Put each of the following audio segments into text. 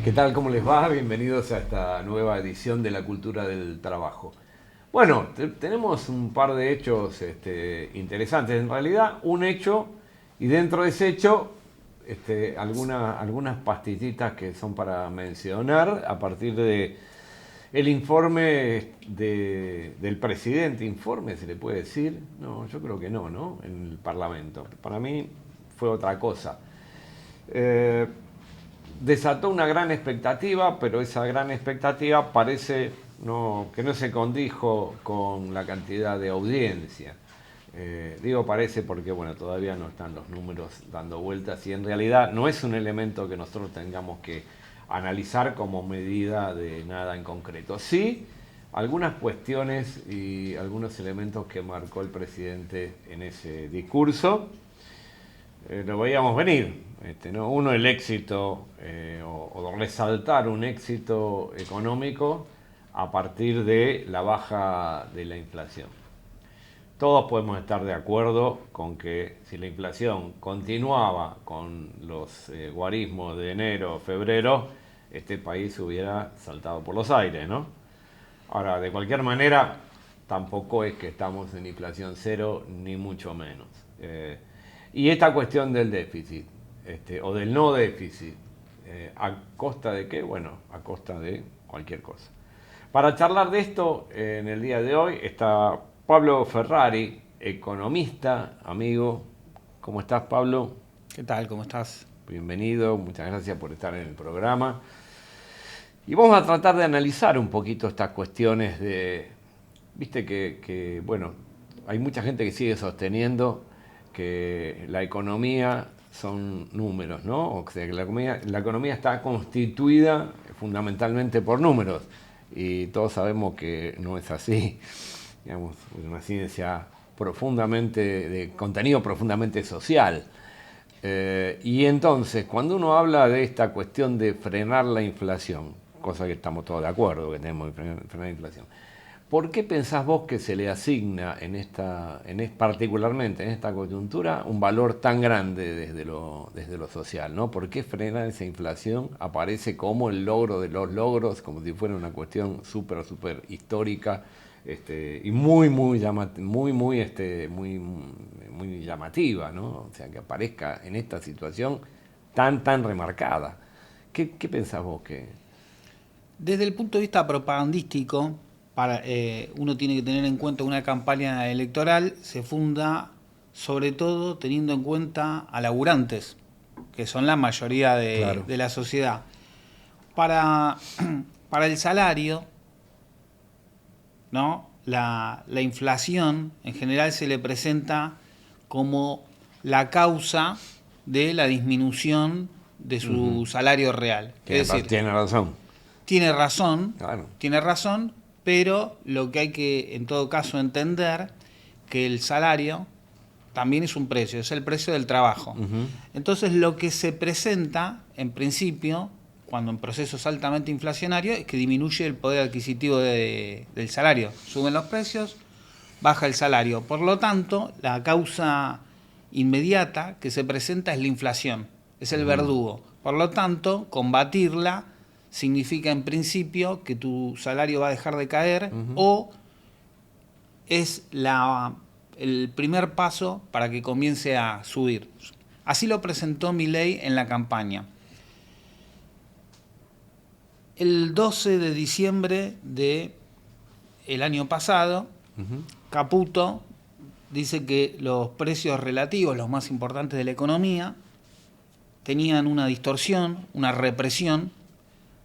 ¿Qué tal? ¿Cómo les va? Bienvenidos a esta nueva edición de La Cultura del Trabajo. Bueno, tenemos un par de hechos interesantes. En realidad, un hecho y dentro de ese hecho, algunas pastillitas que son para mencionar a partir de el informe del presidente. ¿Informe se le puede decir? No, yo creo que no, ¿no? En el Parlamento. Para mí fue otra cosa. Eh, Desató una gran expectativa, pero esa gran expectativa parece que no se condijo con la cantidad de audiencia. Digo parece porque bueno, todavía no están los números dando vueltas y en realidad no es un elemento que nosotros tengamos que analizar como medida de nada en concreto. Sí, algunas cuestiones y algunos elementos que marcó el presidente en ese discurso. Lo veíamos venir, ¿no? Uno, el éxito o resaltar un éxito económico a partir de la baja de la inflación. Todos podemos estar de acuerdo con que si la inflación continuaba con los guarismos de enero, febrero, este país hubiera saltado por los aires, ¿no? Ahora, de cualquier manera, tampoco es que estamos en inflación cero, ni mucho menos. Y esta cuestión del déficit, o del no déficit, ¿a costa de qué? Bueno, a costa de cualquier cosa. Para charlar de esto, en el día de hoy está Pablo Ferrari, economista, amigo. ¿Cómo estás, Pablo? ¿Qué tal? ¿Cómo estás? Bienvenido, muchas gracias por estar en el programa. Y vamos a tratar de analizar un poquito estas cuestiones de... Viste que bueno, hay mucha gente que sigue sosteniendo que la economía son números, ¿no? O sea, que la economía está constituida fundamentalmente por números. Y todos sabemos que no es así. Digamos, es una ciencia profundamente, de contenido profundamente social. Y entonces, cuando uno habla de esta cuestión de frenar la inflación, cosa que estamos todos de acuerdo, que tenemos que frenar la inflación, ¿por qué pensás vos que se le asigna particularmente en esta coyuntura un valor tan grande desde lo social, ¿no? ¿Por qué frenar esa inflación aparece como el logro de los logros, como si fuera una cuestión súper histórica y muy llamativa, ¿no? O sea, que aparezca en esta situación tan remarcada. ¿Qué pensás vos que...? Desde el punto de vista propagandístico, uno tiene que tener en cuenta una campaña electoral, se funda sobre todo teniendo en cuenta a laburantes, que son la mayoría Claro. de la sociedad. Para, para el salario, ¿no? La inflación en general se le presenta como la causa de la disminución de su salario real. Es decir, Tiene razón. tiene razón, Claro. tiene razón, pero lo que hay que en todo caso entender que el salario también es un precio, es el precio del trabajo. Entonces lo que se presenta en principio, cuando en procesos altamente inflacionarios, es que disminuye el poder adquisitivo del salario. Suben los precios, baja el salario. Por lo tanto, la causa inmediata que se presenta es la inflación, es el verdugo. Por lo tanto, combatirla significa en principio que tu salario va a dejar de caer o es el primer paso para que comience a subir. Así lo presentó Milei en la campaña. El 12 de diciembre del año pasado, Caputo dice que los precios relativos, los más importantes de la economía, tenían una distorsión, una represión.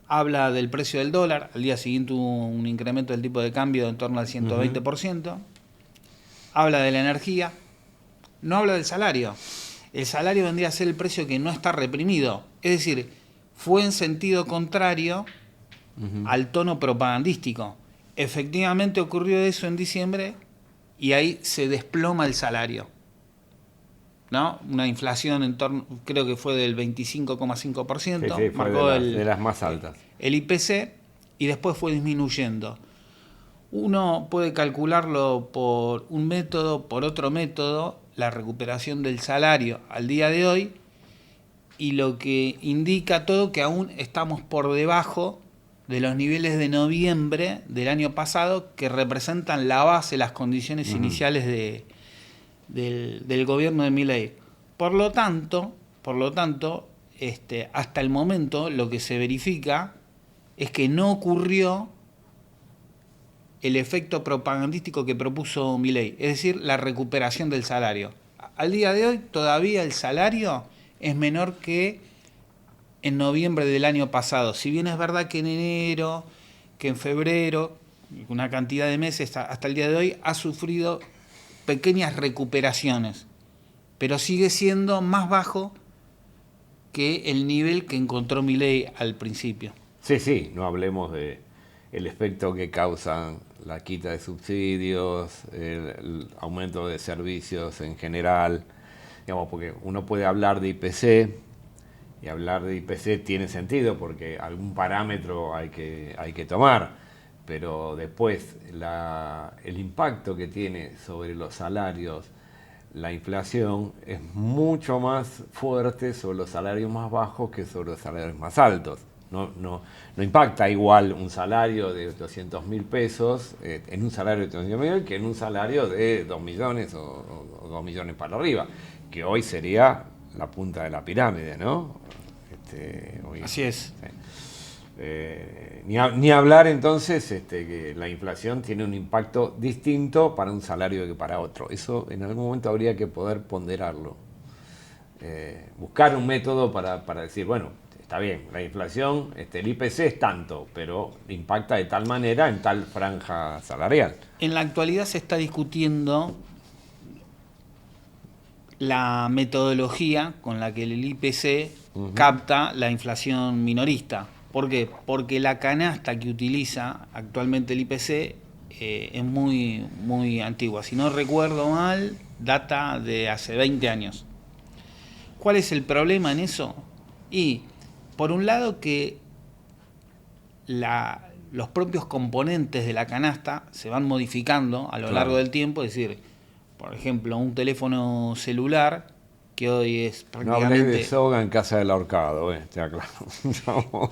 Habla del precio del dólar, al día siguiente hubo un incremento del tipo de cambio en torno al 120%. Habla de la energía, no habla del salario. El salario vendría a ser el precio que no está reprimido. Es decir, fue en sentido contrario al tono propagandístico. Efectivamente ocurrió eso en diciembre y ahí se desploma el salario, ¿no? Una inflación en torno, creo que fue del 25,5%, Sí, fue marcó de las más altas. el IPC y después fue disminuyendo. Uno puede calcularlo por un método, por otro método, la recuperación del salario al día de hoy, y lo que indica todo que aún estamos por debajo de los niveles de noviembre del año pasado, que representan la base, las condiciones iniciales del gobierno de Milei. Por lo tanto, hasta el momento lo que se verifica es que no ocurrió el efecto propagandístico que propuso Milei, es decir, la recuperación del salario. Al día de hoy todavía el salario es menor que en noviembre del año pasado. Si bien es verdad que en enero, que en febrero, una cantidad de meses hasta el día de hoy ha sufrido pequeñas recuperaciones, pero sigue siendo más bajo que el nivel que encontró Milei al principio. Sí, no hablemos de el efecto que causan la quita de subsidios, el aumento de servicios en general, digamos, porque uno puede hablar de IPC, y hablar de IPC tiene sentido porque algún parámetro hay que tomar, pero después el impacto que tiene sobre los salarios la inflación es mucho más fuerte sobre los salarios más bajos que sobre los salarios más altos. No impacta igual un salario de 200.000 pesos en un salario de 200.000 que en un salario de 2 millones o 2 millones para arriba, que hoy sería la punta de la pirámide, ¿no? Hoy, así es. Ni hablar entonces que la inflación tiene un impacto distinto para un salario que para otro. Eso en algún momento habría que poder ponderarlo. Buscar un método para decir, bueno, está bien, la inflación, el IPC es tanto, pero impacta de tal manera en tal franja salarial. En la actualidad se está discutiendo la metodología con la que el IPC capta la inflación minorista. ¿Por qué? Porque la canasta que utiliza actualmente el IPC es muy, muy antigua. Si no recuerdo mal, data de hace 20 años. ¿Cuál es el problema en eso? Y, por un lado, que los propios componentes de la canasta se van modificando a lo largo del tiempo, es decir, por ejemplo, un teléfono celular que hoy es prácticamente... No hablé de soga en casa del ahorcado, está claro. No.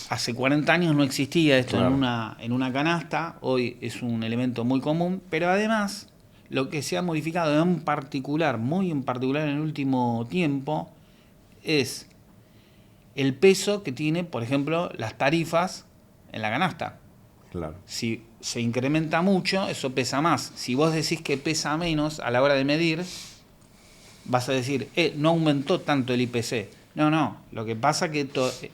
Hace 40 años no existía esto claro. en una canasta, hoy es un elemento muy común, pero además lo que se ha modificado en particular, muy en particular en el último tiempo, es el peso que tiene, por ejemplo, las tarifas en la canasta. Claro. Si se incrementa mucho, eso pesa más. Si vos decís que pesa menos a la hora de medir, vas a decir, no aumentó tanto el IPC. No, lo que pasa que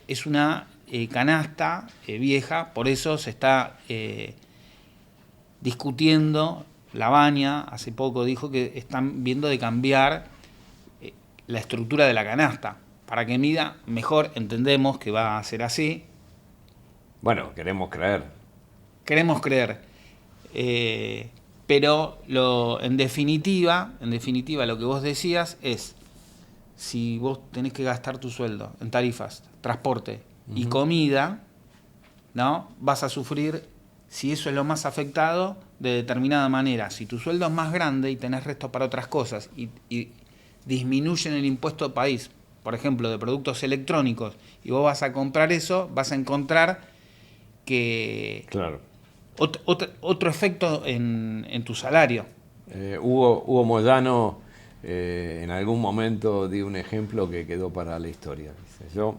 es una canasta vieja, por eso se está discutiendo. Lavagna hace poco dijo que están viendo de cambiar la estructura de la canasta para que mida mejor. Entendemos que va a ser así. Bueno, queremos creer. Pero en definitiva lo que vos decías es, si vos tenés que gastar tu sueldo en tarifas, transporte y comida, ¿no? Vas a sufrir, si eso es lo más afectado, de determinada manera. Si tu sueldo es más grande y tenés resto para otras cosas y disminuyen el impuesto de país, por ejemplo, de productos electrónicos, y vos vas a comprar eso, vas a encontrar que... Claro. Otro efecto en tu salario. Hugo Moyano en algún momento dio un ejemplo que quedó para la historia. Dice, yo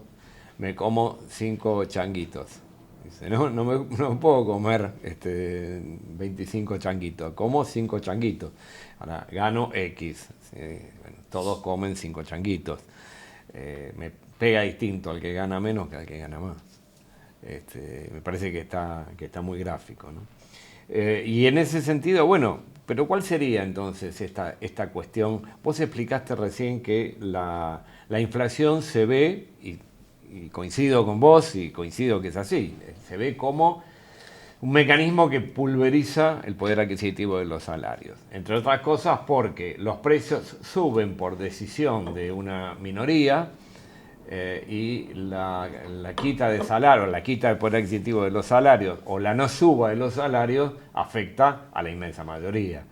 me como 5 changuitos. Dice, no puedo comer 25 changuitos, como 5 changuitos. Ahora gano X. Bueno, todos comen 5 changuitos. Me pega distinto al que gana menos que al que gana más. Me parece que está muy gráfico, ¿no? Y en ese sentido, bueno, pero ¿cuál sería entonces esta cuestión? Vos explicaste recién que la inflación se ve, y coincido con vos, y coincido que es así, se ve como un mecanismo que pulveriza el poder adquisitivo de los salarios. Entre otras cosas porque los precios suben por decisión de una minoría, y la quita de salario, la quita del poder adquisitivo de los salarios o la no suba de los salarios afecta a la inmensa mayoría.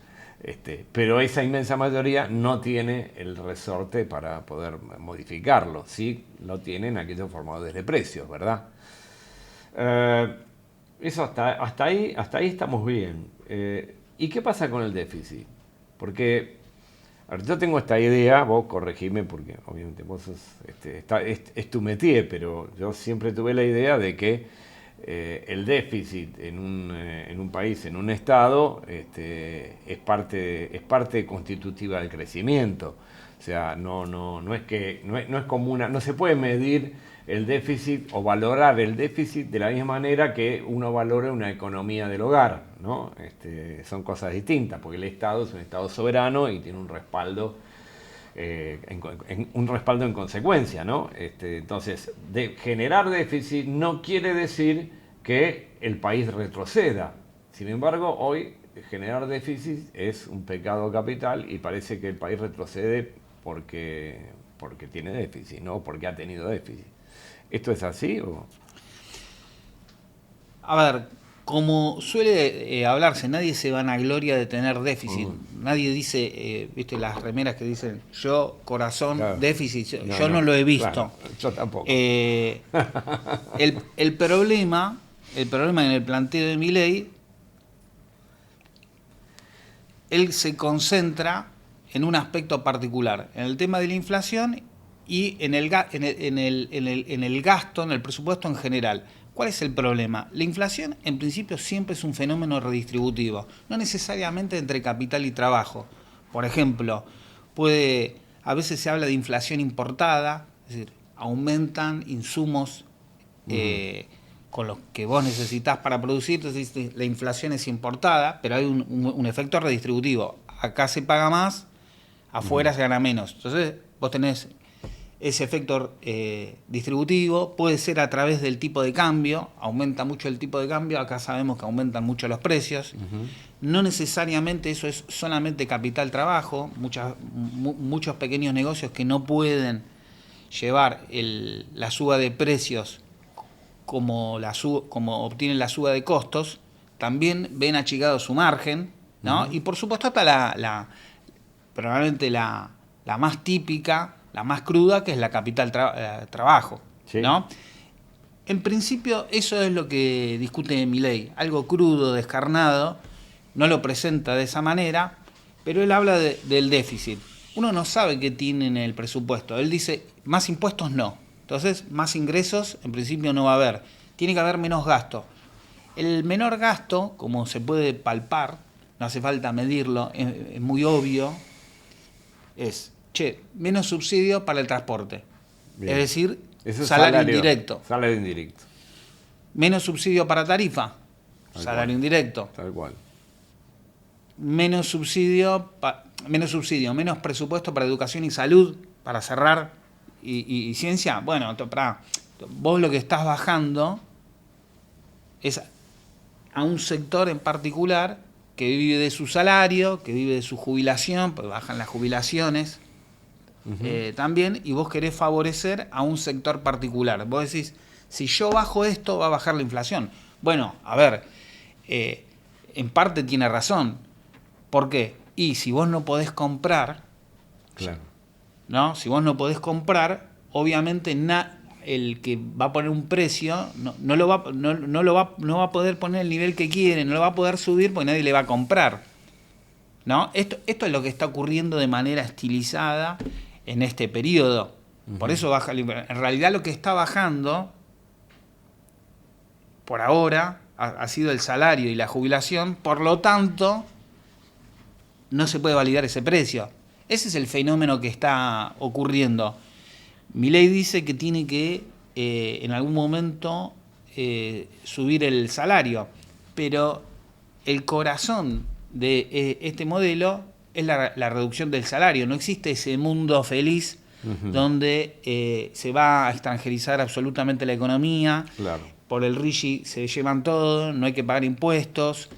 Pero esa inmensa mayoría no tiene el resorte para poder modificarlo. Sí lo tienen aquellos formadores de precios, ¿verdad? Eso hasta ahí estamos bien. ¿Y qué pasa con el déficit? Porque a ver, yo tengo esta idea, vos corregime porque obviamente vos sos, es tu métier, pero yo siempre tuve la idea de que el déficit en un país, en un estado, es parte constitutiva del crecimiento. O sea, no es como no se puede medir el déficit o valorar el déficit de la misma manera que uno valora una economía del hogar, ¿no? Son cosas distintas, porque el Estado es un Estado soberano y tiene un respaldo en consecuencia, ¿no? Entonces, generar déficit no quiere decir que el país retroceda. Sin embargo, hoy generar déficit es un pecado capital y parece que el país retrocede porque tiene déficit, no porque ha tenido déficit. ¿Esto es así o...? A ver, como suele hablarse, nadie se vanagloria de tener déficit. Nadie dice, viste las remeras que dicen, yo, corazón, claro, déficit. Yo no lo he visto. Claro, yo tampoco. El problema en el planteo de Milei, él se concentra en un aspecto particular, en el tema de la inflación y en el gasto, en el presupuesto en general. ¿Cuál es el problema? La inflación, en principio, siempre es un fenómeno redistributivo, no necesariamente entre capital y trabajo. Por ejemplo, a veces se habla de inflación importada, es decir, aumentan insumos con los que vos necesitás para producir, entonces la inflación es importada, pero hay un efecto redistributivo. Acá se paga más, afuera se gana menos. Entonces vos tenés ese efecto distributivo, puede ser a través del tipo de cambio, aumenta mucho el tipo de cambio, acá sabemos que aumentan mucho los precios. No necesariamente eso es solamente capital-trabajo, muchos pequeños negocios que no pueden llevar la suba de precios como obtienen la suba de costos, también ven achicado su margen, ¿no? Y por supuesto está probablemente la más típica, la más cruda, que es la capital-trabajo, sí, ¿no? En principio eso es lo que discute Milei, algo crudo, descarnado, no lo presenta de esa manera, pero él habla del déficit. Uno no sabe qué tiene en el presupuesto, él dice más impuestos no. Entonces, más ingresos en principio no va a haber. Tiene que haber menos gasto. El menor gasto, como se puede palpar, no hace falta medirlo, es muy obvio, es, menos subsidio para el transporte. Bien. Es decir, salario indirecto. Salario indirecto. Menos subsidio para tarifa, salario indirecto. Tal cual. Menos subsidio, menos presupuesto para educación y salud, para cerrar. Y ciencia, bueno, vos lo que estás bajando es a un sector en particular que vive de su salario, que vive de su jubilación, porque bajan las jubilaciones también, y vos querés favorecer a un sector particular. Vos decís, si yo bajo esto, va a bajar la inflación. Bueno, a ver, en parte tiene razón. ¿Por qué? Y si vos no podés comprar... Claro. ¿No? Si vos no podés comprar, obviamente el que va a poner un precio no va a poder poner el nivel que quiere, no lo va a poder subir porque nadie le va a comprar, ¿no? Esto es lo que está ocurriendo de manera estilizada en este periodo. Por eso baja la inflación. En realidad lo que está bajando por ahora ha sido el salario y la jubilación, por lo tanto no se puede validar ese precio. Ese es el fenómeno que está ocurriendo. Milei dice que tiene que en algún momento subir el salario, pero el corazón de este modelo es la reducción del salario. No existe ese mundo feliz donde se va a extranjerizar absolutamente la economía, claro. Por el RIGI se llevan todo, no hay que pagar impuestos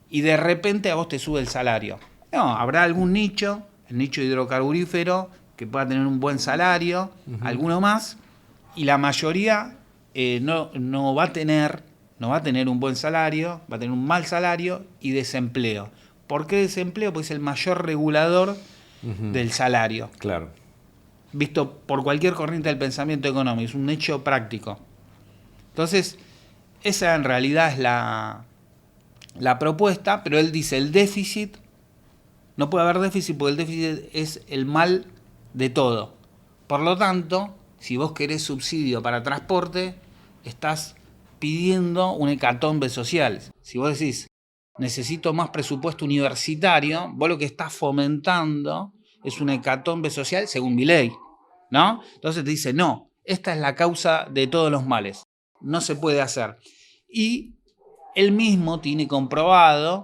y de repente a vos te sube el salario. No, habrá algún nicho, el nicho hidrocarburífero, que pueda tener un buen salario, alguno más, y la mayoría no va a tener un buen salario, va a tener un mal salario y desempleo. ¿Por qué desempleo? Pues es el mayor regulador del salario. Claro. Visto por cualquier corriente del pensamiento económico, es un hecho práctico. Entonces, esa en realidad es la propuesta, pero él dice, el déficit, no puede haber déficit porque el déficit es el mal de todo. Por lo tanto, si vos querés subsidio para transporte, estás pidiendo un hecatombe social. Si vos decís, necesito más presupuesto universitario, vos lo que estás fomentando es una hecatombe social según mi ley, ¿no? Entonces te dice, no, esta es la causa de todos los males, no se puede hacer. Y él mismo tiene comprobado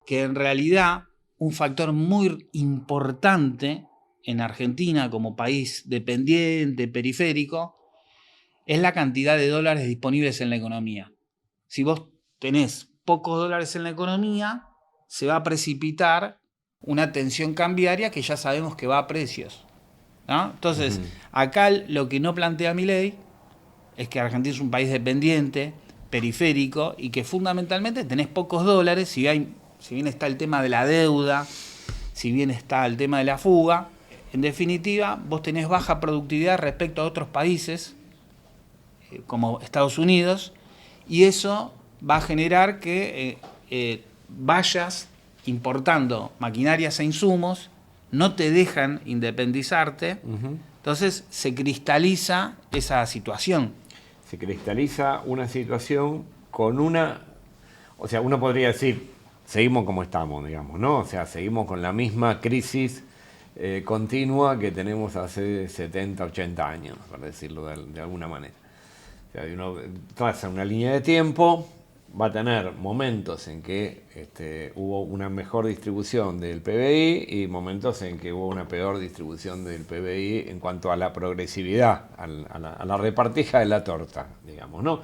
que en realidad un factor muy importante en Argentina como país dependiente, periférico, es la cantidad de dólares disponibles en la economía. Si vos tenés pocos dólares en la economía, se va a precipitar una tensión cambiaria que ya sabemos que va a precios, ¿no? Entonces, acá lo que no plantea Milei es que Argentina es un país dependiente, periférico, y que fundamentalmente tenés pocos dólares, si bien está el tema de la deuda, si bien está el tema de la fuga, en definitiva, vos tenés baja productividad respecto a otros países, como Estados Unidos, y eso va a generar que vayas importando maquinarias e insumos, no te dejan independizarte, entonces se cristaliza esa situación. Se cristaliza una situación con una... O sea, uno podría decir, seguimos como estamos, digamos, ¿no? O sea, seguimos con la misma crisis continua que tenemos hace 70, 80 años, por decirlo de alguna manera. O sea, uno traza una línea de tiempo, va a tener momentos en que hubo una mejor distribución del PBI y momentos en que hubo una peor distribución del PBI en cuanto a la progresividad, a la repartija de la torta, digamos, ¿no?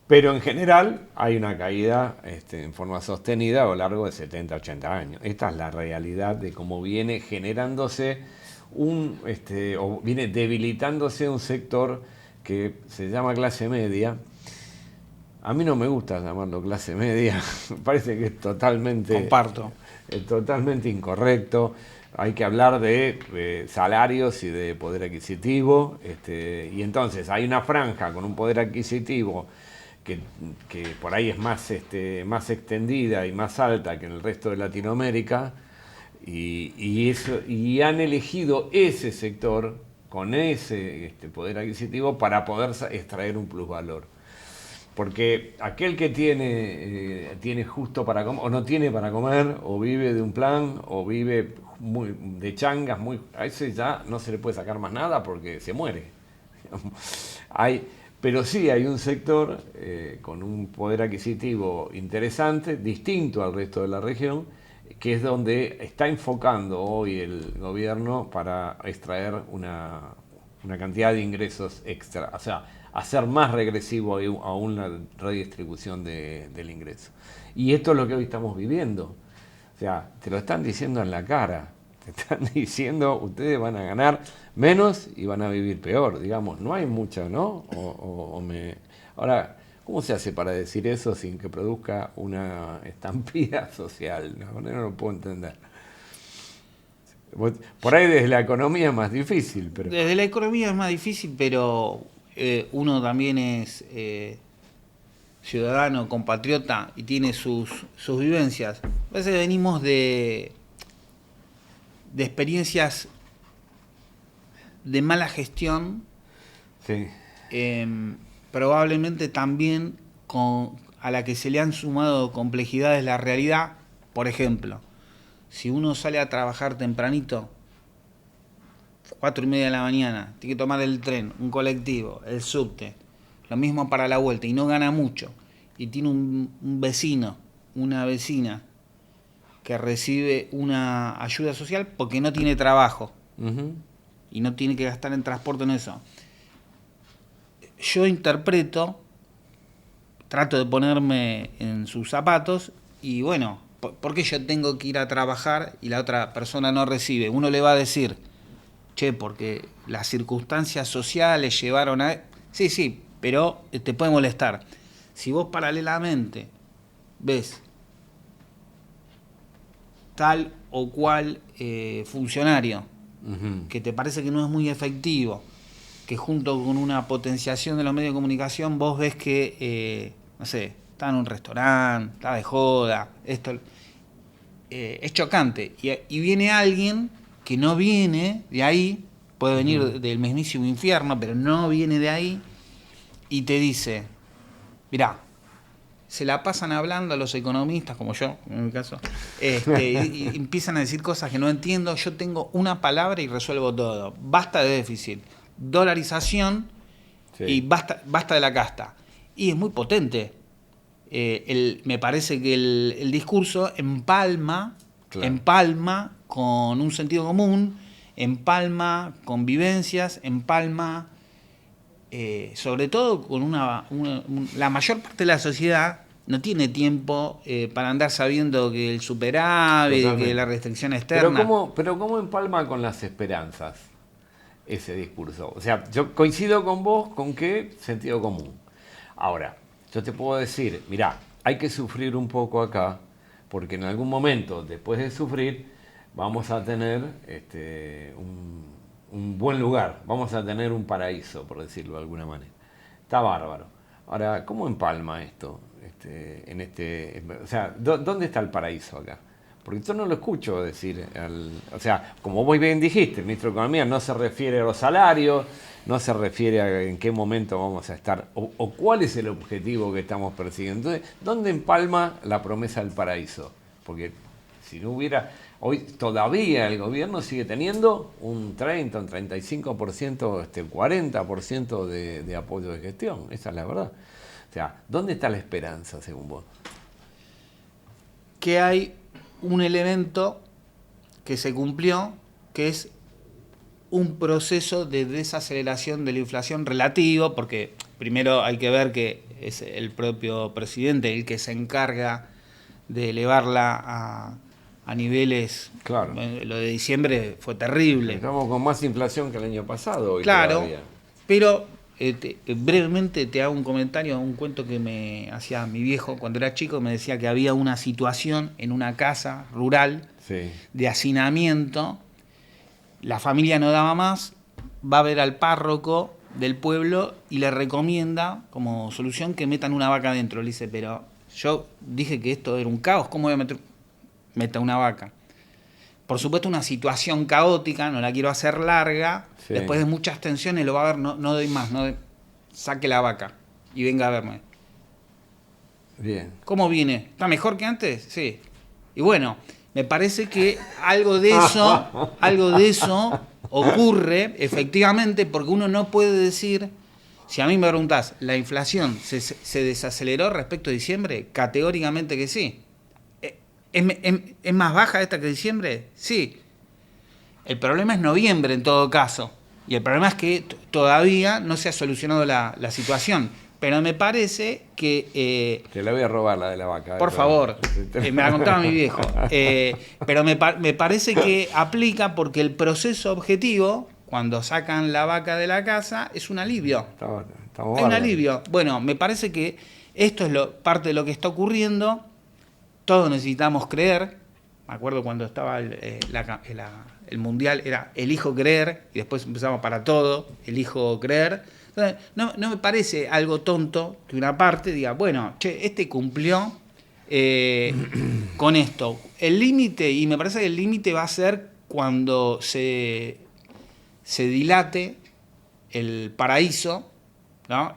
Pero en general hay una caída en forma sostenida a lo largo de 70, 80 años. Esta es la realidad de cómo viene generándose o viene debilitándose un sector que se llama clase media. A mí no me gusta llamarlo clase media, me parece que es totalmente incorrecto. Hay que hablar de salarios y de poder adquisitivo, y entonces hay una franja con un poder adquisitivo que por ahí es más extendida y más alta que en el resto de Latinoamérica, y han elegido ese sector con ese poder adquisitivo para poder extraer un plusvalor. Porque aquel que tiene justo para comer, o no tiene para comer, o vive de un plan, o vive de changas, a ese ya no se le puede sacar más nada porque se muere. Pero sí hay un sector con un poder adquisitivo interesante, distinto al resto de la región, que es donde está enfocando hoy el gobierno para extraer una cantidad de ingresos extra, o sea, hacer más regresivo aún la redistribución del ingreso. Y esto es lo que hoy estamos viviendo. O sea, te lo están diciendo en la cara. Te están diciendo, ustedes van a ganar menos y van a vivir peor. Digamos, no hay mucho, ¿no? Ahora, ¿cómo se hace para decir eso sin que produzca una estampida social? No lo puedo entender. Por ahí desde la economía es más difícil. Desde la economía es más difícil, pero uno también es ciudadano, compatriota y tiene sus vivencias. A veces venimos de experiencias de mala gestión, sí. Probablemente también a la que se le han sumado complejidades de la realidad. Por ejemplo, si uno sale a trabajar tempranito, 4:30 de la mañana, tiene que tomar el tren, un colectivo, el subte, lo mismo para la vuelta, y no gana mucho, y tiene un vecino, una vecina, que recibe una ayuda social porque no tiene trabajo, y no tiene que gastar en transporte en eso. Yo trato de ponerme en sus zapatos, y bueno, ¿por qué yo tengo que ir a trabajar y la otra persona no recibe? Uno le va a decir, che, porque las circunstancias sociales llevaron a... Sí, pero te puede molestar. Si vos paralelamente ves tal o cual funcionario, Ujú. que te parece que no es muy efectivo, que junto con una potenciación de los medios de comunicación vos ves que, no sé, está en un restaurante, está de joda, esto es chocante. Y viene alguien que no viene de ahí, puede venir del mismísimo infierno, pero no viene de ahí, y te dice, mirá, se la pasan hablando a los economistas, como yo, en mi caso, y empiezan a decir cosas que no entiendo. Yo tengo una palabra y resuelvo todo. Basta de déficit, dolarización Sí, y basta de la casta. Y es muy potente. Me parece que el discurso empalma, claro. empalma con un sentido común, empalma con vivencias, empalma sobre todo con la mayor parte de la sociedad no tiene tiempo para andar sabiendo que el superávit, que la Totalmente. restricción Pero externa. ¿cómo empalma con las esperanzas ese discurso? O sea, yo coincido con vos con que sentido común. Ahora, yo te puedo decir, mirá, hay que sufrir un poco acá, porque en algún momento, después de sufrir, vamos a tener un buen lugar, vamos a tener un paraíso, por decirlo de alguna manera. Está bárbaro. Ahora, ¿cómo empalma esto? O sea, ¿dónde está el paraíso acá? Porque yo no lo escucho decir, o sea, como vos bien dijiste, el ministro de Economía no se refiere a los salarios, no se refiere a en qué momento vamos a estar, o cuál es el objetivo que estamos persiguiendo. Entonces, ¿dónde empalma la promesa del paraíso? Porque si no hubiera, hoy todavía el gobierno sigue teniendo un 30, un 35%, 40% de apoyo de gestión, esa es la verdad. O sea, ¿dónde está la esperanza según vos? Que hay un elemento que se cumplió, que es un proceso de desaceleración de la inflación relativo, porque primero hay que ver que es el propio presidente el que se encarga de elevarla a niveles. Claro. Lo de diciembre fue terrible. Estamos con más inflación que el año pasado hoy Claro, todavía. pero brevemente te hago un comentario, un cuento que me hacía mi viejo cuando era chico. Me decía que había una situación en una casa rural Sí. de hacinamiento. La familia no daba más, va a ver al párroco del pueblo y le recomienda como solución que metan una vaca dentro. Le dice, pero yo dije que esto era un caos, ¿cómo voy a meta una vaca? Por supuesto, una situación caótica, no la quiero hacer larga. Sí. Después de muchas tensiones lo va a ver, no doy más, saque la vaca y venga a verme. Bien. ¿Cómo viene? ¿Está mejor que antes? Sí. Y bueno, me parece que algo de eso ocurre efectivamente, porque uno no puede decir, si a mí me preguntás, ¿la inflación se desaceleró respecto a diciembre? Categóricamente que sí. ¿Es más baja esta que diciembre? Sí. El problema es noviembre en todo caso. Y el problema es que todavía no se ha solucionado la situación. Pero me parece que... Te la voy a robar la de la vaca. por favor, me la contaba mi viejo. Pero me parece que aplica porque el proceso objetivo, cuando sacan la vaca de la casa, es un alivio. Estamos Hay un bárbaros. alivio. Bueno, me parece que esto es parte de lo que está ocurriendo. Todos necesitamos creer. Me acuerdo cuando estaba el mundial, era elijo creer, y después empezamos para todo, elijo creer. Entonces, no me parece algo tonto que una parte diga, bueno, che, este cumplió con esto. El límite, y me parece que el límite va a ser cuando se dilate el paraíso, ¿no?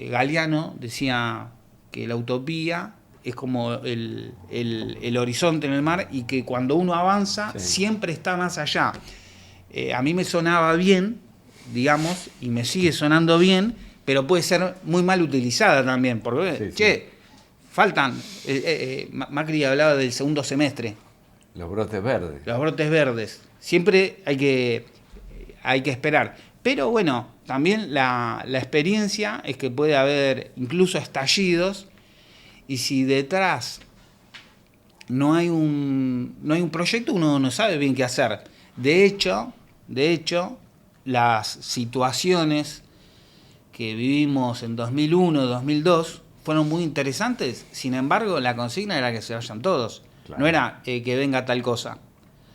Galeano decía que la utopía es como el horizonte en el mar y que cuando uno avanza Sí. siempre está más allá. A mí me sonaba bien, digamos, y me sigue sonando bien, pero puede ser muy mal utilizada también, porque, Sí, che, faltan, Macri hablaba del segundo semestre, Los brotes verdes. los brotes verdes, siempre hay que esperar. Pero bueno, también la experiencia es que puede haber incluso estallidos, y si detrás no hay un proyecto, uno no sabe bien qué hacer. De hecho, las situaciones que vivimos en 2001, 2002 fueron muy interesantes. Sin embargo, la consigna era que se vayan todos. Claro. No era que venga tal cosa.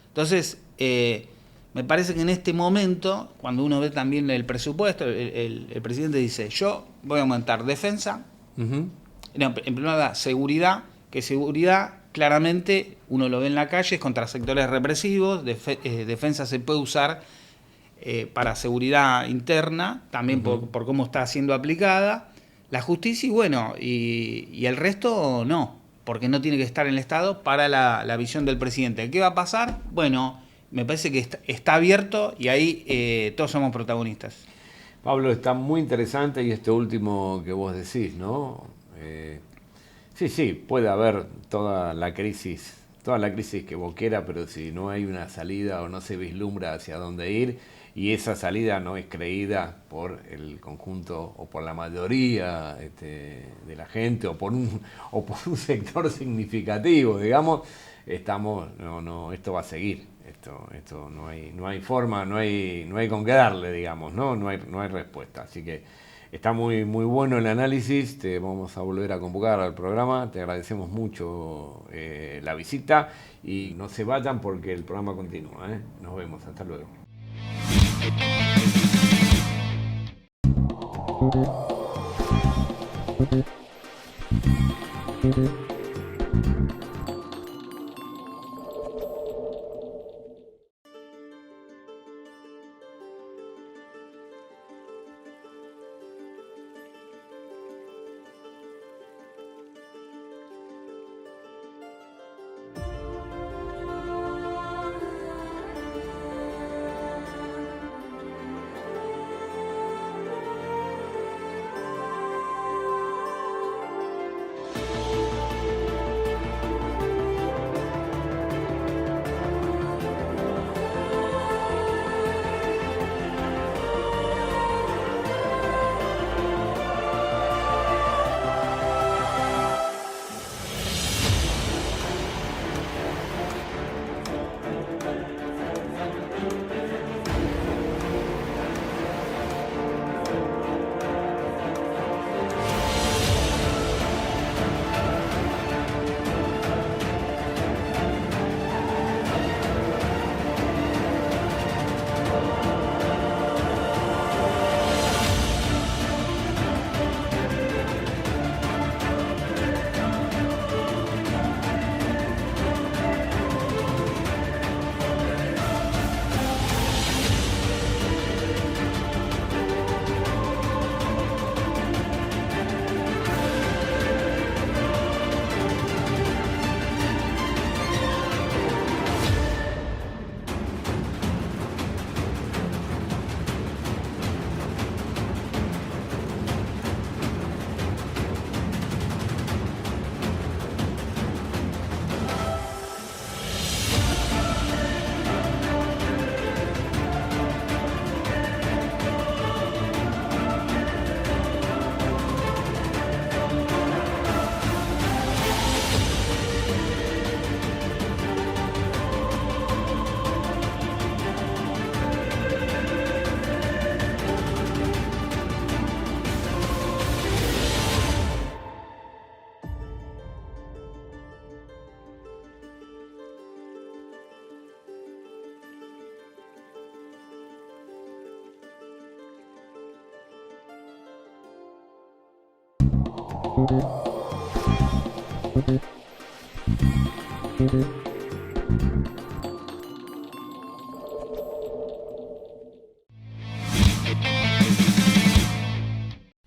Entonces, me parece que en este momento, cuando uno ve también el presupuesto, el presidente dice, yo voy a aumentar defensa, Uh-huh. no, en primer lugar, seguridad, que seguridad claramente uno lo ve en la calle, es contra sectores represivos, defensa se puede usar para seguridad interna, también por cómo está siendo aplicada, la justicia y bueno, y el resto no, porque no tiene que estar en el Estado para la visión del presidente. ¿Qué va a pasar? Bueno, me parece que está abierto y ahí todos somos protagonistas. Pablo, está muy interesante y esto último que vos decís, ¿no? Sí, puede haber toda la crisis que vos quieras, pero si no hay una salida o no se vislumbra hacia dónde ir y esa salida no es creída por el conjunto o por la mayoría de la gente o por un sector significativo, digamos, esto va a seguir. Esto no hay forma, no hay con qué darle, digamos, no hay respuesta. Así que está muy bueno el análisis, te vamos a volver a convocar al programa, te agradecemos mucho la visita y no se vayan porque el programa continúa. Nos vemos, hasta luego.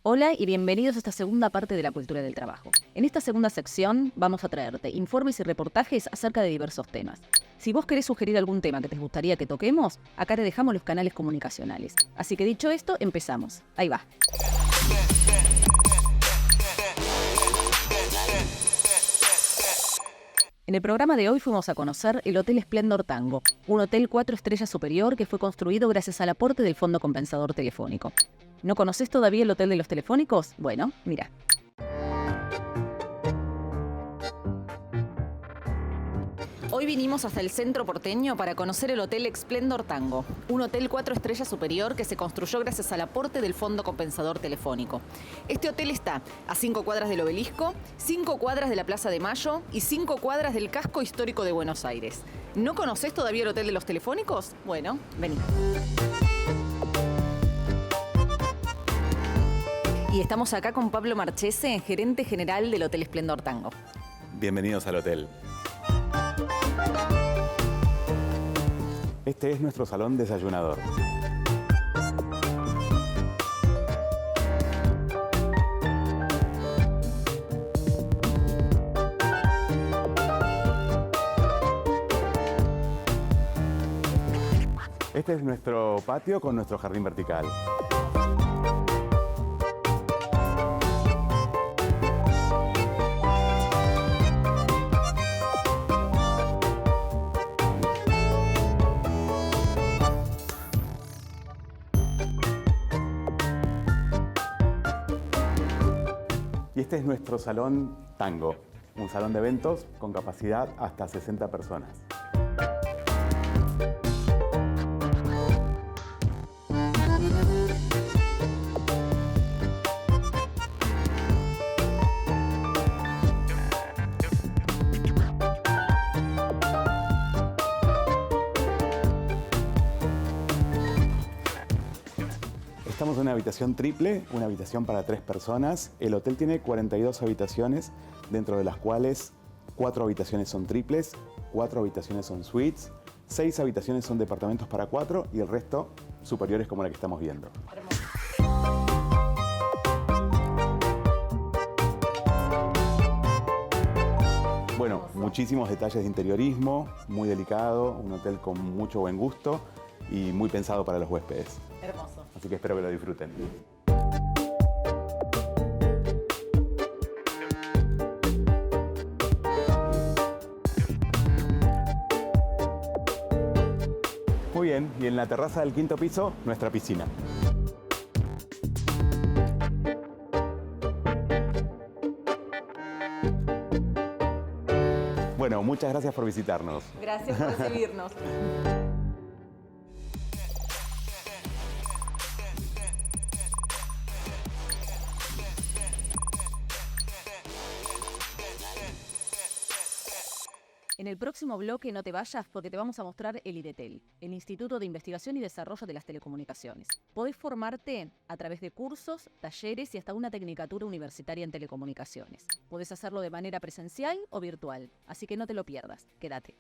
Hola y bienvenidos a esta segunda parte de la cultura del trabajo. En esta segunda sección vamos a traerte informes y reportajes acerca de diversos temas. Si vos querés sugerir algún tema que te gustaría que toquemos, acá te dejamos los canales comunicacionales. Así que dicho esto, empezamos. Ahí va. En el programa de hoy fuimos a conocer el Hotel Splendor Tango, un hotel 4 estrellas superior que fue construido gracias al aporte del Fondo Compensador Telefónico. ¿No conoces todavía el Hotel de los Telefónicos? Bueno, mira. Hoy Hoy vinimos hasta el centro porteño para conocer el Hotel Splendor Tango, un hotel 4 estrellas superior que se construyó gracias al aporte del Fondo Compensador Telefónico. Este hotel está a 5 cuadras del Obelisco, 5 cuadras de la Plaza de Mayo y 5 cuadras del casco histórico de Buenos Aires. ¿No conocés todavía el Hotel de los Telefónicos? Bueno, vení. Y estamos acá con Pablo Marchese, gerente general del Hotel Splendor Tango. Bienvenidos al hotel. Este es nuestro salón desayunador. Este es nuestro patio con nuestro jardín vertical. Y este es nuestro salón tango, un salón de eventos con capacidad hasta 60 personas. Estamos en una habitación triple, una habitación para 3 personas. El hotel tiene 42 habitaciones, dentro de las cuales 4 habitaciones son triples, 4 habitaciones son suites, 6 habitaciones son departamentos para 4 y el resto superiores como la que estamos viendo. Bueno, muchísimos detalles de interiorismo, muy delicado, un hotel con mucho buen gusto y muy pensado para los huéspedes. Hermoso. Así que espero que lo disfruten. Muy bien, y en la terraza del 5º piso, nuestra piscina. Bueno, muchas gracias por visitarnos. Gracias por recibirnos. En el próximo bloque no te vayas porque te vamos a mostrar el IDETEL, el Instituto de Investigación y Desarrollo de las Telecomunicaciones. Podés formarte a través de cursos, talleres y hasta una tecnicatura universitaria en telecomunicaciones. Podés hacerlo de manera presencial o virtual, así que no te lo pierdas. Quédate.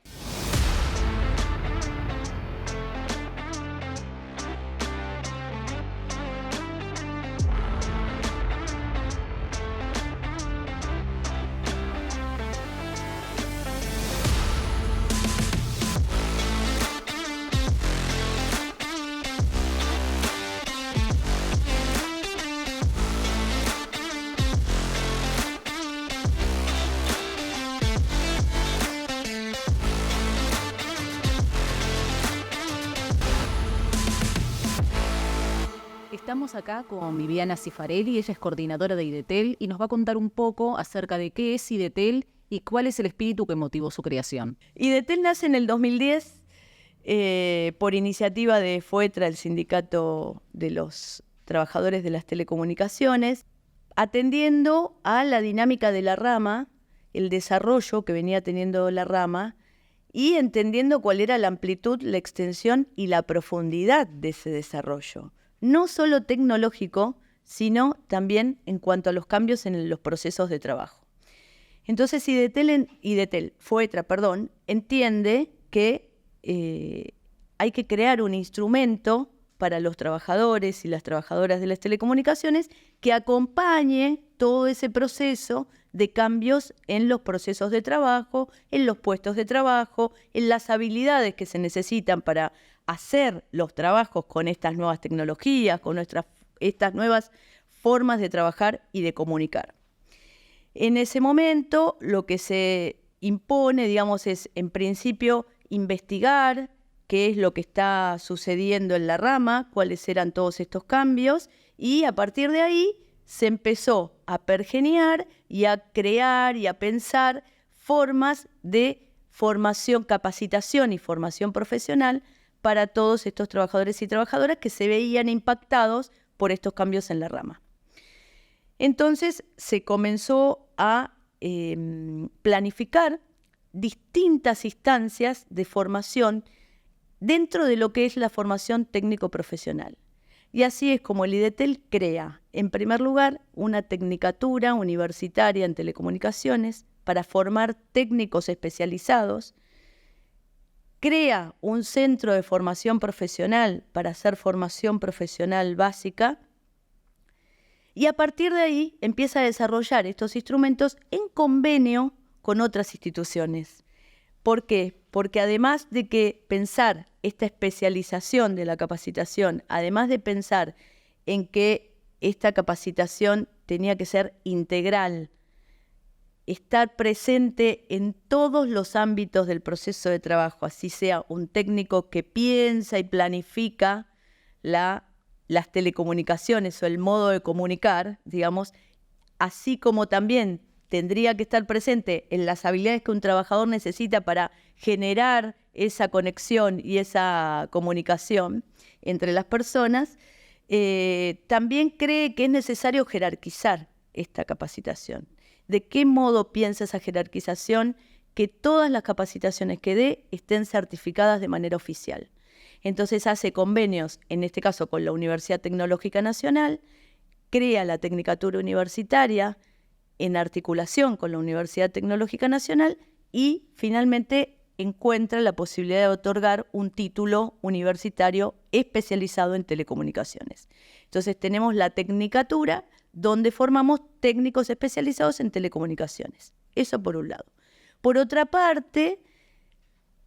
Estamos acá con Viviana Cifarelli, ella es coordinadora de IDETEL y nos va a contar un poco acerca de qué es IDETEL y cuál es el espíritu que motivó su creación. IDETEL nace en el 2010 por iniciativa de FOETRA, el Sindicato de los Trabajadores de las Telecomunicaciones, atendiendo a la dinámica de la rama, el desarrollo que venía teniendo la rama y entendiendo cuál era la amplitud, la extensión y la profundidad de ese desarrollo. No solo tecnológico, sino también en cuanto a los cambios en los procesos de trabajo. Entonces, FOETRA, entiende que hay que crear un instrumento para los trabajadores y las trabajadoras de las telecomunicaciones que acompañe todo ese proceso de cambios en los procesos de trabajo, en los puestos de trabajo, en las habilidades que se necesitan para hacer los trabajos con estas nuevas tecnologías, con estas nuevas formas de trabajar y de comunicar. En ese momento, lo que se impone, digamos, es en principio investigar qué es lo que está sucediendo en la rama, cuáles eran todos estos cambios, y a partir de ahí se empezó a pergeñar y a crear y a pensar formas de formación, capacitación y formación profesional para todos estos trabajadores y trabajadoras que se veían impactados por estos cambios en la rama. Entonces se comenzó a planificar distintas instancias de formación dentro de lo que es la formación técnico-profesional. Y así es como el IDETEL crea, en primer lugar, una tecnicatura universitaria en telecomunicaciones para formar técnicos especializados, crea un centro de formación profesional para hacer formación profesional básica, y a partir de ahí empieza a desarrollar estos instrumentos en convenio con otras instituciones. ¿Por qué? Porque además de que pensar esta especialización de la capacitación, además de pensar en que esta capacitación tenía que ser integral, estar presente en todos los ámbitos del proceso de trabajo, así sea un técnico que piensa y planifica las telecomunicaciones o el modo de comunicar, digamos, así como también tendría que estar presente en las habilidades que un trabajador necesita para generar esa conexión y esa comunicación entre las personas, también cree que es necesario jerarquizar esta capacitación. ¿De qué modo piensa esa jerarquización? Que todas las capacitaciones que dé estén certificadas de manera oficial. Entonces hace convenios, en este caso con la Universidad Tecnológica Nacional, crea la Tecnicatura Universitaria en articulación con la Universidad Tecnológica Nacional y finalmente encuentra la posibilidad de otorgar un título universitario especializado en telecomunicaciones. Entonces tenemos la Tecnicatura, donde formamos técnicos especializados en telecomunicaciones. Eso por un lado. Por otra parte,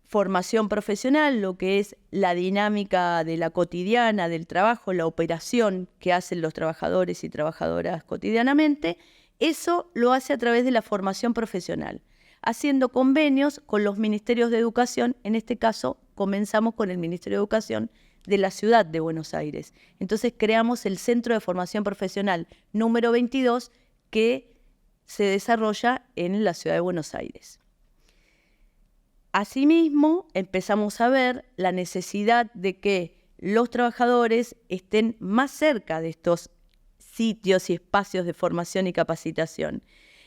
formación profesional, lo que es la dinámica de la cotidiana, del trabajo, la operación que hacen los trabajadores y trabajadoras cotidianamente, eso lo hace a través de la formación profesional, haciendo convenios con los ministerios de educación. En este caso, comenzamos con el Ministerio de Educación de la Ciudad de Buenos Aires. Entonces creamos el Centro de Formación Profesional número 22 que se desarrolla en la Ciudad de Buenos Aires. Asimismo, empezamos a ver la necesidad de que los trabajadores estén más cerca de estos sitios y espacios de formación y capacitación.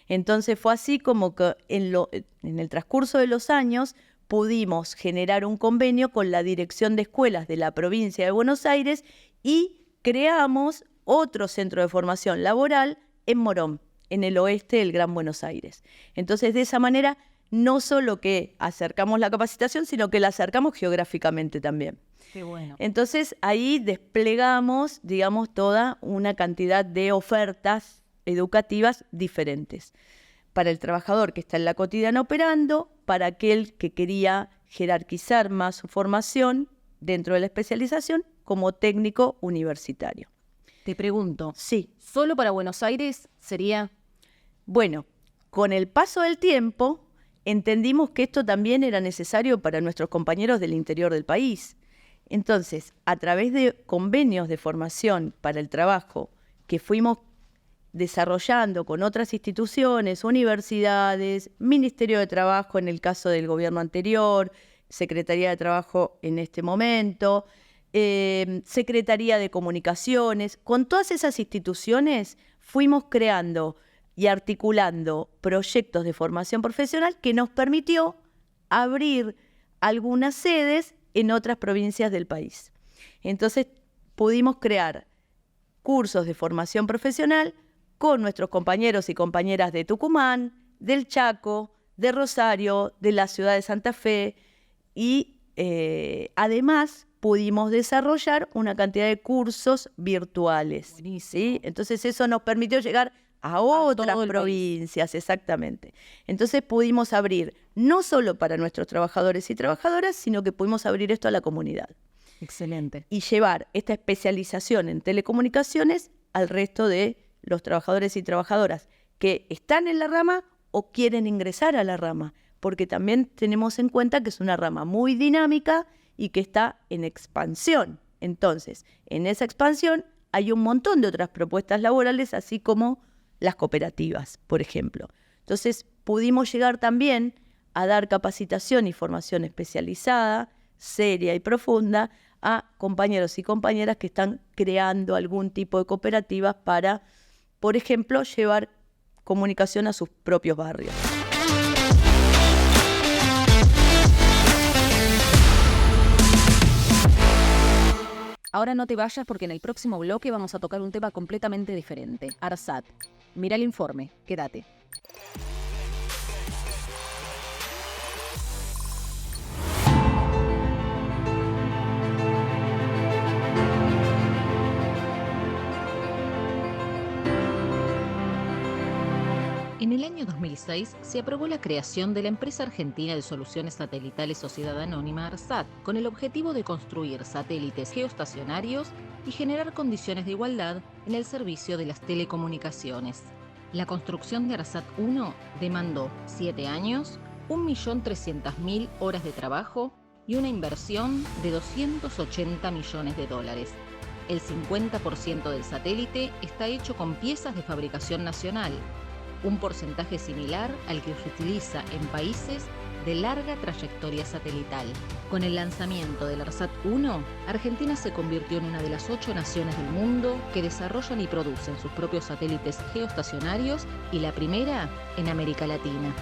Entonces fue así como que en el transcurso de los años pudimos generar un convenio con la Dirección de Escuelas de la provincia de Buenos Aires y creamos otro centro de formación laboral en Morón, en el oeste del Gran Buenos Aires. Entonces, de esa manera, no solo que acercamos la capacitación, sino que la acercamos geográficamente también. Qué bueno. Entonces, ahí desplegamos, digamos, toda una cantidad de ofertas educativas diferentes. Para el trabajador que está en la cotidiana operando, para aquel que quería jerarquizar más su formación dentro de la especialización como técnico universitario. Te pregunto, Sí. ¿solo para Buenos Aires sería? Bueno, con el paso del tiempo, entendimos que esto también era necesario para nuestros compañeros del interior del país. Entonces, a través de convenios de formación para el trabajo que fuimos desarrollando con otras instituciones, universidades, Ministerio de Trabajo en el caso del gobierno anterior, Secretaría de Trabajo en este momento, Secretaría de Comunicaciones, con todas esas instituciones fuimos creando y articulando proyectos de formación profesional que nos permitió abrir algunas sedes en otras provincias del país. Entonces pudimos crear cursos de formación profesional con nuestros compañeros y compañeras de Tucumán, del Chaco, de Rosario, de la ciudad de Santa Fe y además pudimos desarrollar una cantidad de cursos virtuales. ¿Sí? Entonces eso nos permitió llegar a otras provincias, exactamente. Entonces pudimos abrir no solo para nuestros trabajadores y trabajadoras, sino que pudimos abrir esto a la comunidad. Excelente. Y llevar esta especialización en telecomunicaciones al resto de los trabajadores y trabajadoras que están en la rama o quieren ingresar a la rama, porque también tenemos en cuenta que es una rama muy dinámica y que está en expansión. Entonces, en esa expansión hay un montón de otras propuestas laborales, así como las cooperativas, por ejemplo. Entonces, pudimos llegar también a dar capacitación y formación especializada, seria y profunda a compañeros y compañeras que están creando algún tipo de cooperativas para, por ejemplo, llevar comunicación a sus propios barrios. Ahora no te vayas porque en el próximo bloque vamos a tocar un tema completamente diferente. ARSAT. Mira el informe, quédate. En el año 2006 se aprobó la creación de la empresa argentina de soluciones satelitales Sociedad Anónima ARSAT, con el objetivo de construir satélites geoestacionarios y generar condiciones de igualdad en el servicio de las telecomunicaciones. La construcción de ARSAT 1 demandó 7 años, 1.300.000 horas de trabajo y una inversión de $280 millones. El 50% del satélite está hecho con piezas de fabricación nacional, un porcentaje similar al que se utiliza en países de larga trayectoria satelital. Con el lanzamiento del ARSAT 1, Argentina se convirtió en una de las 8 naciones del mundo que desarrollan y producen sus propios satélites geoestacionarios y la primera en América Latina.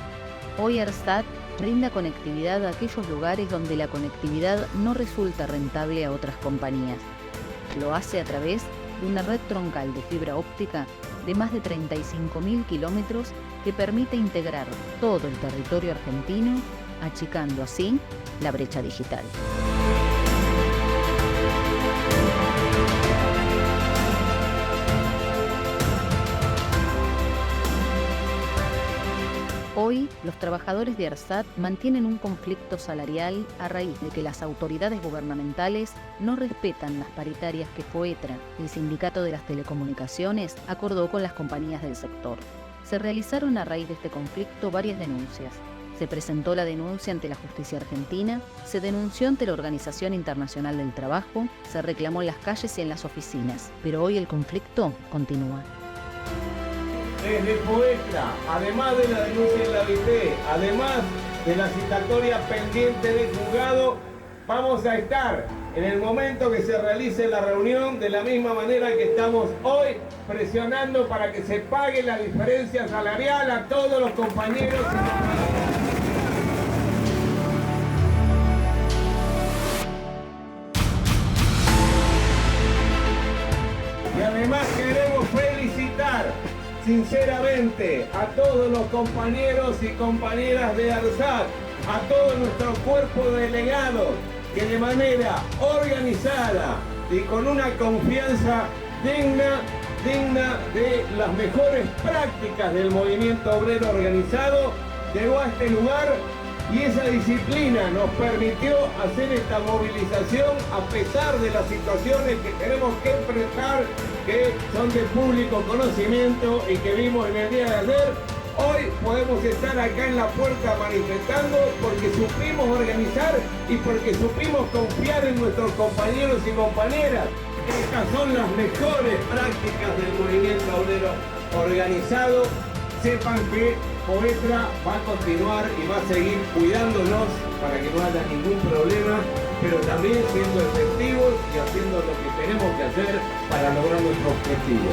Hoy ARSAT brinda conectividad a aquellos lugares donde la conectividad no resulta rentable a otras compañías. Lo hace a través de una red troncal de fibra óptica de más de 35.000 kilómetros que permite integrar todo el territorio argentino, achicando así la brecha digital. Hoy, los trabajadores de ARSAT mantienen un conflicto salarial a raíz de que las autoridades gubernamentales no respetan las paritarias que FOETRA, el Sindicato de las Telecomunicaciones, acordó con las compañías del sector. Se realizaron a raíz de este conflicto varias denuncias. Se presentó la denuncia ante la justicia argentina, se denunció ante la Organización Internacional del Trabajo, se reclamó en las calles y en las oficinas, pero hoy el conflicto continúa. Desde FOETRA, además de la denuncia en la OIT, además de la citatoria pendiente del juzgado, vamos a estar en el momento que se realice la reunión de la misma manera que estamos hoy presionando para que se pague la diferencia salarial a todos los compañeros y compañeras. Y además queremos felicitar sinceramente a todos los compañeros y compañeras de ARSAT, a todo nuestro cuerpo de delegados que de manera organizada y con una confianza digna de las mejores prácticas del movimiento obrero organizado, llegó a este lugar y esa disciplina nos permitió hacer esta movilización a pesar de las situaciones que tenemos que enfrentar, que son de público conocimiento y que vimos en el día de ayer. Hoy podemos estar acá en la puerta manifestando porque supimos organizar y porque supimos confiar en nuestros compañeros y compañeras. Estas son las mejores prácticas del movimiento obrero organizado. Sepan que FOETRA va a continuar y va a seguir cuidándonos para que no haya ningún problema, pero también siendo efectivos y haciendo lo que tenemos que hacer para lograr nuestro objetivo.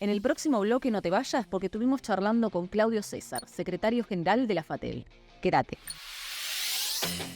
En el próximo bloque no te vayas porque estuvimos charlando con Claudio César, secretario general de la FATEL. Quédate.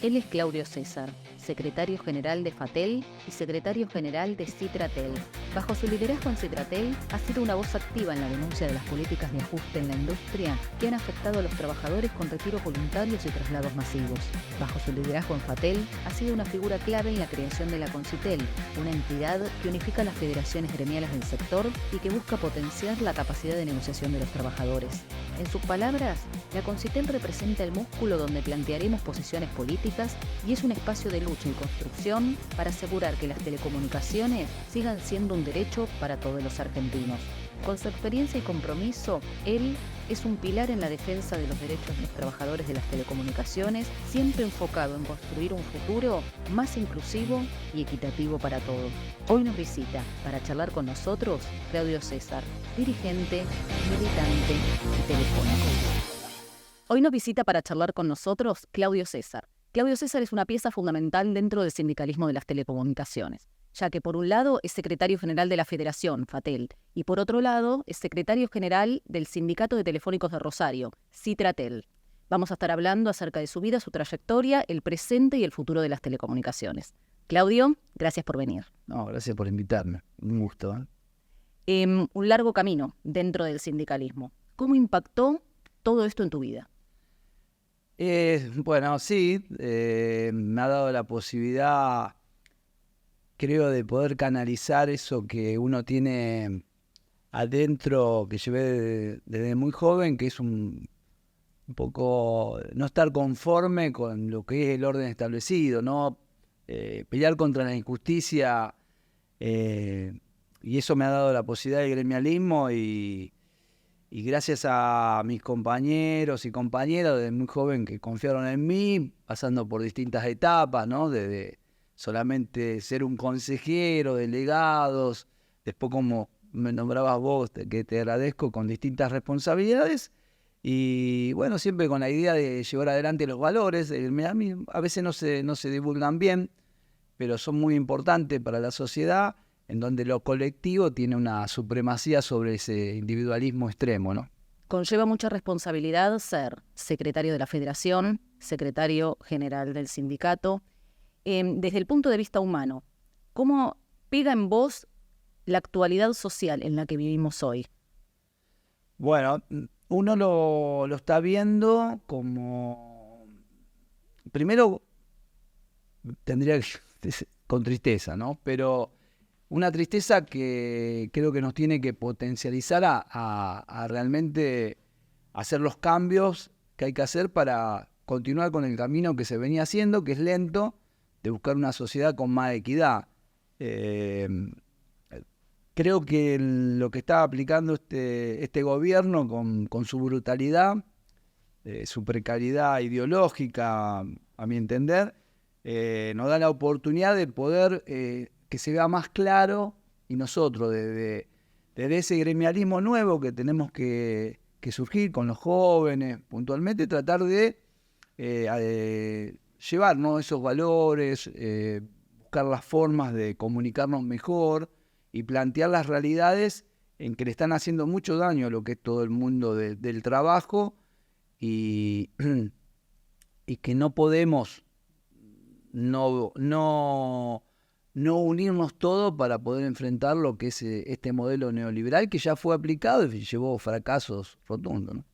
Él es Claudio César, secretario general de FATEL y secretario general de Citratel. Bajo su liderazgo en Citratel, ha sido una voz activa en la denuncia de las políticas de ajuste en la industria que han afectado a los trabajadores con retiros voluntarios y traslados masivos. Bajo su liderazgo en FATEL, ha sido una figura clave en la creación de la Concitel, una entidad que unifica las federaciones gremiales del sector y que busca potenciar la capacidad de negociación de los trabajadores. En sus palabras, la Concitel representa el músculo donde plantearemos posiciones políticas y es un espacio de lucha y construcción para asegurar que las telecomunicaciones sigan siendo un derecho para todos los argentinos. Con su experiencia y compromiso, él es un pilar en la defensa de los derechos de los trabajadores de las telecomunicaciones, siempre enfocado en construir un futuro más inclusivo y equitativo para todos. Hoy nos visita para charlar con nosotros Claudio César, dirigente, militante y telefónico. Hoy nos visita para charlar con nosotros Claudio César. Claudio César es una pieza fundamental dentro del sindicalismo de las telecomunicaciones, ya que por un lado es secretario general de la Federación, FATEL, y por otro lado es secretario general del Sindicato de Telefónicos de Rosario, Citratel. Vamos a estar hablando acerca de su vida, su trayectoria, el presente y el futuro de las telecomunicaciones. Claudio, gracias por venir. No, gracias por invitarme. Un gusto. Un largo camino dentro del sindicalismo. ¿Cómo impactó todo esto en tu vida? Bueno, sí, me ha dado la posibilidad, creo, de poder canalizar eso que uno tiene adentro, que llevé desde muy joven, que es un poco no estar conforme con lo que es el orden establecido, ¿no? Pelear contra la injusticia, y eso me ha dado la posibilidad del gremialismo y gracias a mis compañeros y compañeras desde muy joven que confiaron en mí, pasando por distintas etapas, ¿no? Desde solamente ser un consejero, delegados, después como me nombrabas vos, que te agradezco, con distintas responsabilidades, y bueno, siempre con la idea de llevar adelante los valores. A veces no se divulgan bien, pero son muy importantes para la sociedad, en donde lo colectivo tiene una supremacía sobre ese individualismo extremo, ¿no? Conlleva mucha responsabilidad ser secretario de la Federación, secretario general del sindicato. Desde el punto de vista humano, ¿cómo pega en vos la actualidad social en la que vivimos hoy? Bueno, uno lo está viendo como... Primero, tendría que... con tristeza, ¿no? Pero una tristeza que creo que nos tiene que potencializar a realmente hacer los cambios que hay que hacer para continuar con el camino que se venía haciendo, que es lento, de buscar una sociedad con más equidad. Creo que lo que está aplicando este gobierno con su brutalidad, su precariedad ideológica, a mi entender, nos da la oportunidad de poder que se vea más claro, y nosotros desde ese gremialismo nuevo que tenemos que surgir con los jóvenes, puntualmente tratar de llevar, ¿no?, esos valores, buscar las formas de comunicarnos mejor y plantear las realidades en que le están haciendo mucho daño a lo que es todo el mundo del trabajo, y que no podemos no unirnos todos para poder enfrentar lo que es este modelo neoliberal que ya fue aplicado y llevó fracasos rotundos, ¿no?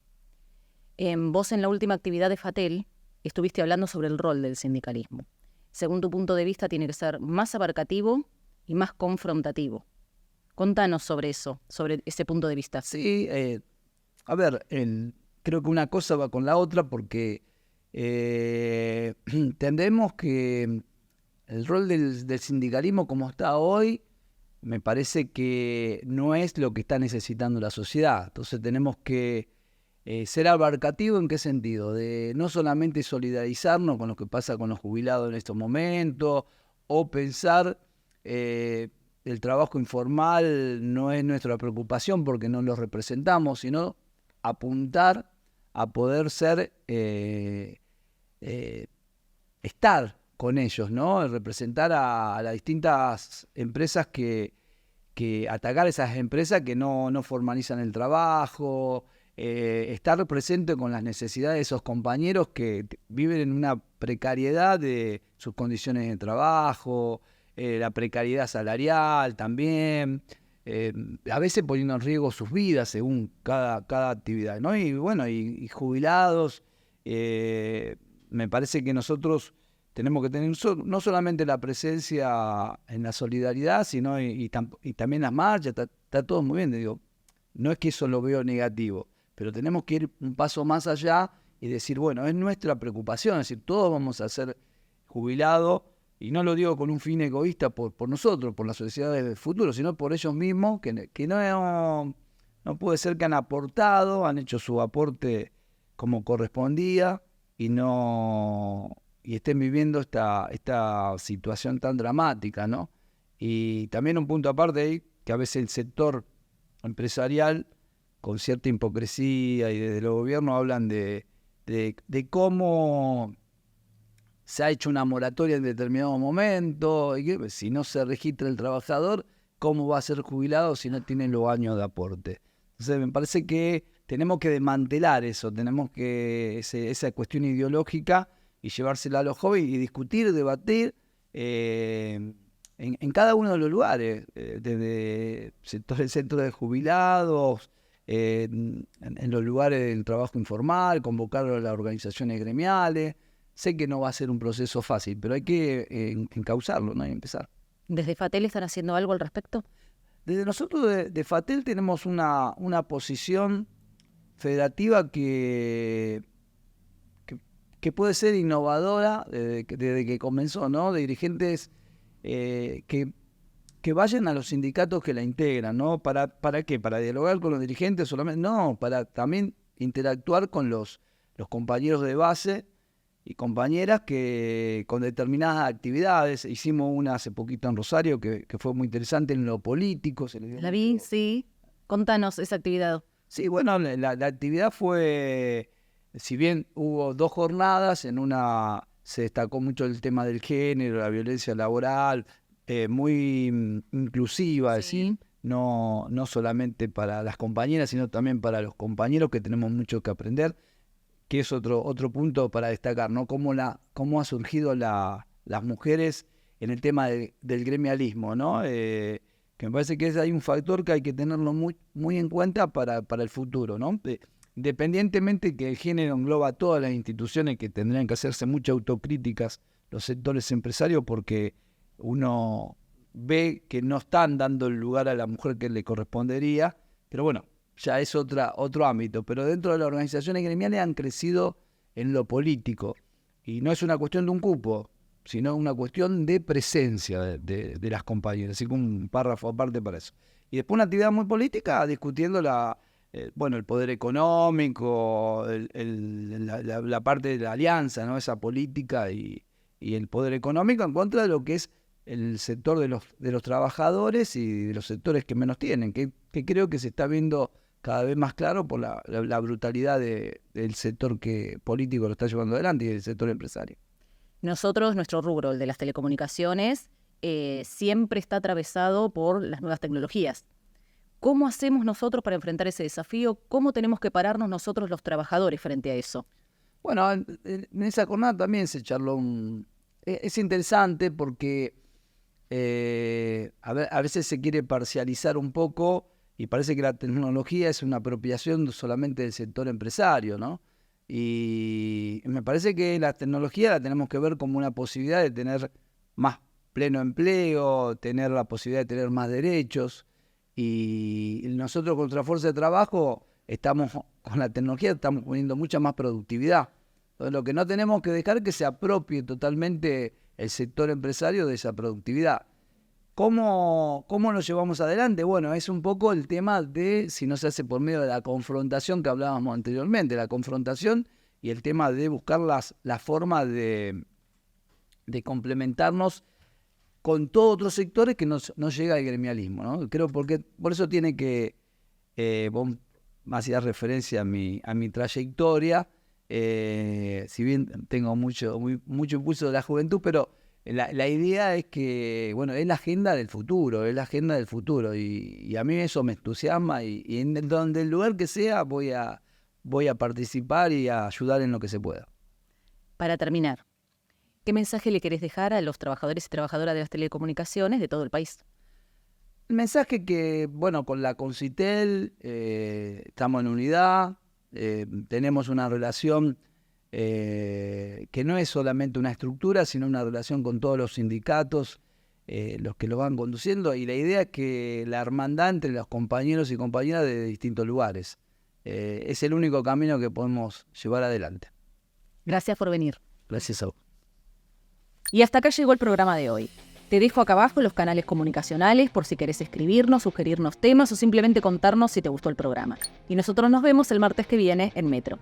Vos en la última actividad de FATEL estuviste hablando sobre el rol del sindicalismo. Según tu punto de vista, tiene que ser más abarcativo y más confrontativo. Contanos sobre eso, sobre ese punto de vista. Sí, a ver, creo que una cosa va con la otra, porque entendemos que el rol del sindicalismo como está hoy, me parece que no es lo que está necesitando la sociedad. Entonces tenemos que ser abarcativo. ¿En qué sentido? De no solamente solidarizarnos con lo que pasa con los jubilados en estos momentos, o pensar el trabajo informal no es nuestra preocupación porque no lo representamos, sino apuntar a poder ser, estar con ellos, ¿no? Representar a las distintas empresas que atacar a esas empresas que no formalizan el trabajo, estar presente con las necesidades de esos compañeros que viven en una precariedad de sus condiciones de trabajo, la precariedad salarial también, a veces poniendo en riesgo sus vidas según cada actividad, ¿no? Y bueno, y jubilados, me parece que nosotros tenemos que tener no solamente la presencia en la solidaridad, sino y también las marchas, está todo muy bien, digo, no es que eso lo veo negativo, pero tenemos que ir un paso más allá y decir, bueno, es nuestra preocupación, es decir, todos vamos a ser jubilados, y no lo digo con un fin egoísta por nosotros, por las sociedades del futuro, sino por ellos mismos, que no puede ser que han aportado, han hecho su aporte como correspondía, y estén viviendo esta situación tan dramática, ¿no? Y también un punto aparte ahí, que a veces el sector empresarial, con cierta hipocresía y desde los gobiernos hablan de cómo se ha hecho una moratoria en determinado momento, y que si no se registra el trabajador, ¿cómo va a ser jubilado si no tiene los años de aporte? Entonces me parece que tenemos que desmantelar eso, tenemos que esa cuestión ideológica y llevársela a los jóvenes y discutir, debatir en cada uno de los lugares, desde el centro de jubilados, en los lugares del trabajo informal, convocar a las organizaciones gremiales. Sé que no va a ser un proceso fácil, pero hay que encauzarlo, ¿no? Y empezar. ¿Desde FATEL están haciendo algo al respecto? Desde nosotros de FATEL tenemos una posición federativa que puede ser innovadora desde que comenzó, ¿no? De dirigentes que vayan a los sindicatos que la integran, ¿no? ¿Para qué? ¿Para dialogar con los dirigentes solamente? No, para también interactuar con los compañeros de base y compañeras que con determinadas actividades. Hicimos una hace poquito en Rosario que fue muy interesante en lo político. La vi, sí. Contanos esa actividad. Sí, bueno, la actividad fue, si bien hubo 2 jornadas, en una se destacó mucho el tema del género, la violencia laboral, muy inclusiva, es decir, no solamente para las compañeras, sino también para los compañeros, que tenemos mucho que aprender, que es otro punto para destacar, ¿no? Cómo ha surgido las mujeres en el tema del gremialismo, ¿no? Que me parece que hay un factor que hay que tenerlo muy en cuenta para el futuro, ¿no? Independientemente que el género engloba todas las instituciones, que tendrían que hacerse muchas autocríticas los sectores empresarios, porque uno ve que no están dando el lugar a la mujer que le correspondería, pero bueno, ya es otro ámbito. Pero dentro de las organizaciones gremiales han crecido en lo político, y no es una cuestión de un cupo, sino una cuestión de presencia de las compañeras, así que un párrafo aparte para eso. Y después una actividad muy política, discutiendo el poder económico, la parte de la alianza, ¿no? Esa política y el poder económico en contra de lo que es el sector de los trabajadores y de los sectores que menos tienen, que creo que se está viendo cada vez más claro por la brutalidad del sector político lo está llevando adelante, y del sector empresario. Nosotros, nuestro rubro, el de las telecomunicaciones, siempre está atravesado por las nuevas tecnologías. ¿Cómo hacemos nosotros para enfrentar ese desafío? ¿Cómo tenemos que pararnos nosotros los trabajadores frente a eso? Bueno, en esa jornada también se charló es interesante porque a veces se quiere parcializar un poco y parece que la tecnología es una apropiación solamente del sector empresario, ¿no? Y me parece que la tecnología la tenemos que ver como una posibilidad de tener más pleno empleo, tener la posibilidad de tener más derechos. Y nosotros con nuestra fuerza de trabajo con la tecnología estamos poniendo mucha más productividad. Entonces lo que no tenemos que dejar es que se apropie totalmente el sector empresario de esa productividad. ¿Cómo lo llevamos adelante? Bueno, es un poco el tema de si no se hace por medio de la confrontación que hablábamos anteriormente, la confrontación y el tema de buscar la forma de complementarnos con todos otros sectores que no llega al gremialismo, ¿no? Creo por eso tiene que, vos me hacías referencia a mi trayectoria, si bien tengo mucho impulso de la juventud, pero la idea es que, bueno, es la agenda del futuro, y a mí eso me entusiasma, y en donde el lugar que sea voy a voy a participar y a ayudar en lo que se pueda. Para terminar, ¿qué mensaje le querés dejar a los trabajadores y trabajadoras de las telecomunicaciones de todo el país? El mensaje que, bueno, con la Concitel estamos en unidad, tenemos una relación que no es solamente una estructura, sino una relación con todos los sindicatos, los que lo van conduciendo, y la idea es que la hermandad entre los compañeros y compañeras de distintos lugares es el único camino que podemos llevar adelante. Gracias por venir. Gracias a vos. Y hasta acá llegó el programa de hoy. Te dejo acá abajo los canales comunicacionales por si querés escribirnos, sugerirnos temas o simplemente contarnos si te gustó el programa. Y nosotros nos vemos el martes que viene en Metro.